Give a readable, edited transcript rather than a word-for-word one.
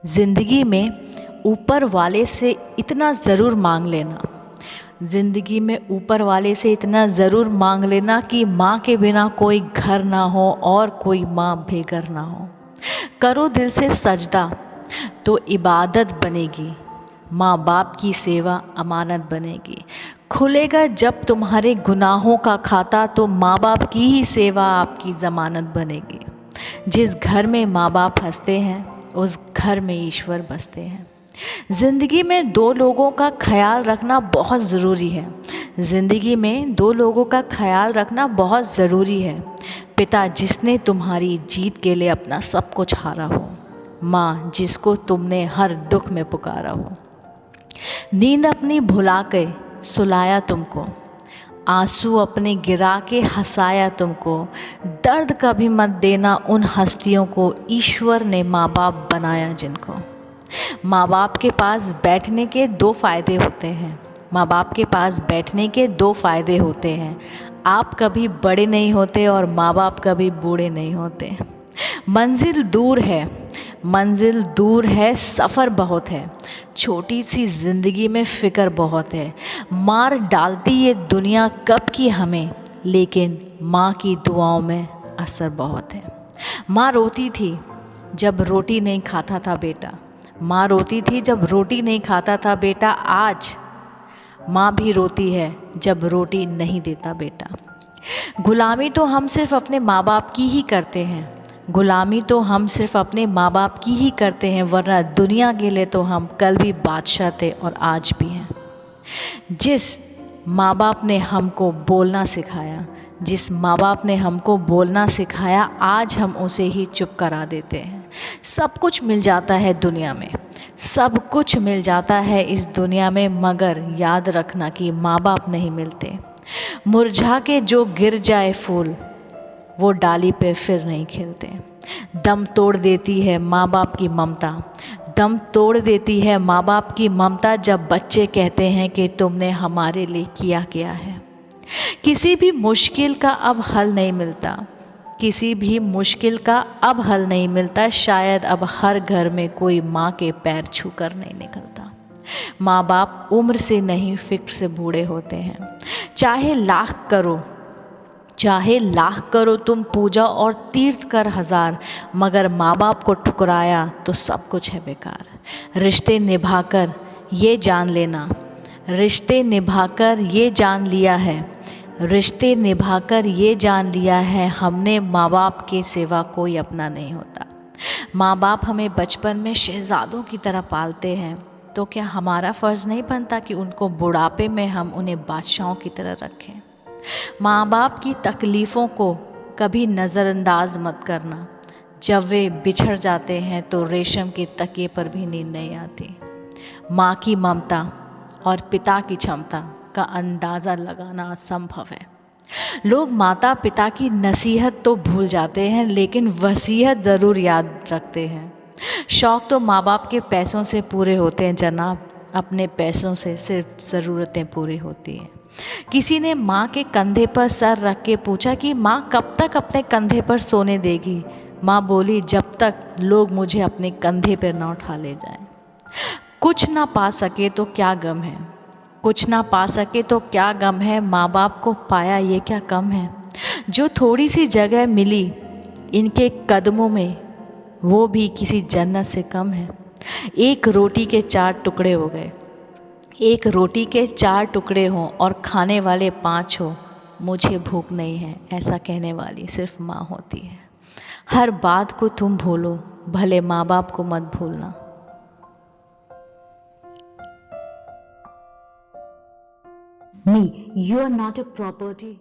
ज़िंदगी में ऊपर वाले से इतना ज़रूर मांग लेना, ज़िंदगी में ऊपर वाले से इतना ज़रूर मांग लेना कि माँ के बिना कोई घर ना हो और कोई माँ बेघर ना हो। करो दिल से सजदा तो इबादत बनेगी, माँ बाप की सेवा अमानत बनेगी। खुलेगा जब तुम्हारे गुनाहों का खाता तो माँ बाप की ही सेवा आपकी ज़मानत बनेगी। जिस घर में माँ बाप हंसते हैं उस घर में ईश्वर बसते हैं। ज़िंदगी में दो लोगों का ख्याल रखना बहुत ज़रूरी है। ज़िंदगी में दो लोगों का ख्याल रखना बहुत ज़रूरी है। पिता जिसने तुम्हारी जीत के लिए अपना सब कुछ हारा हो, माँ जिसको तुमने हर दुख में पुकारा हो। नींद अपनी भुला के सुलाया तुमको, आंसू अपने गिरा के हंसाया तुमको। दर्द कभी मत देना उन हस्तियों को, ईश्वर ने माँ बाप बनाया जिनको। माँ बाप के पास बैठने के दो फ़ायदे होते हैं, माँ बाप के पास बैठने के दो फ़ायदे होते हैं। आप कभी बड़े नहीं होते और माँ बाप कभी बूढ़े नहीं होते। मंजिल दूर है, मंजिल दूर है, सफ़र बहुत है, छोटी सी ज़िंदगी में फ़िक्र बहुत है। मार डालती ये दुनिया कब की हमें, लेकिन माँ की दुआओं में असर बहुत है। माँ रोती थी जब रोटी नहीं खाता था बेटा, माँ रोती थी जब रोटी नहीं खाता था बेटा। आज माँ भी रोती है जब रोटी नहीं देता बेटा। गुलामी तो हम सिर्फ़ अपने माँ बाप की ही करते हैं, गुलामी तो हम सिर्फ़ अपने माँ बाप की ही करते हैं, वरना दुनिया के लिए तो हम कल भी बादशाह थे और आज भी हैं। जिस माँ बाप ने हमको बोलना सिखाया, जिस माँ बाप ने हमको बोलना सिखाया, आज हम उसे ही चुप करा देते हैं। सब कुछ मिल जाता है दुनिया में, सब कुछ मिल जाता है इस दुनिया में, मगर याद रखना कि माँ बाप नहीं मिलते। मुरझा के जो गिर जाए फूल वो डाली पे फिर नहीं खिलते। दम तोड़ देती है माँ बाप की ममता, दम तोड़ देती है माँ बाप की ममता, जब बच्चे कहते हैं कि तुमने हमारे लिए किया क्या है। किसी भी मुश्किल का अब हल नहीं मिलता, किसी भी मुश्किल का अब हल नहीं मिलता। शायद अब हर घर में कोई माँ के पैर छूकर नहीं निकलता। माँ बाप उम्र से नहीं फ़िक्र से बूढ़े होते हैं। चाहे लाख करो तुम पूजा और तीर्थ कर हज़ार, मगर माँ बाप को ठुकराया तो सब कुछ है बेकार। रिश्ते निभाकर ये जान लेना, रिश्ते निभाकर ये जान लिया है, रिश्ते निभाकर ये जान लिया है, हमने माँ बाप के सिवा कोई अपना नहीं होता। माँ बाप हमें बचपन में शहज़ादों की तरह पालते हैं, तो क्या हमारा फ़र्ज़ नहीं बनता कि उनको बुढ़ापे में हम उन्हें बादशाहों की तरह रखें। माँ बाप की तकलीफ़ों को कभी नज़रअंदाज मत करना, जब वे बिछड़ जाते हैं तो रेशम के तकिए पर भी नींद नहीं आती। माँ की ममता और पिता की क्षमता का अंदाज़ा लगाना असंभव है। लोग माता पिता की नसीहत तो भूल जाते हैं, लेकिन वसीयत ज़रूर याद रखते हैं। शौक़ तो माँ बाप के पैसों से पूरे होते हैं जनाब, अपने पैसों से सिर्फ ज़रूरतें पूरी होती हैं। किसी ने माँ के कंधे पर सर रख के पूछा कि माँ कब तक अपने कंधे पर सोने देगी। माँ बोली, जब तक लोग मुझे अपने कंधे पर ना उठा ले जाएं। कुछ ना पा सके तो क्या गम है, कुछ ना पा सके तो क्या गम है, माँ बाप को पाया ये क्या कम है। जो थोड़ी सी जगह मिली इनके कदमों में वो भी किसी जन्नत से कम है। एक रोटी के 4 टुकड़े हो गए, एक रोटी के 4 टुकड़े हों और खाने वाले 5 हो, मुझे भूख नहीं है ऐसा कहने वाली सिर्फ माँ होती है। हर बात को तुम भूलो, भले माँ बाप को मत भूलना। Me, you are not a property.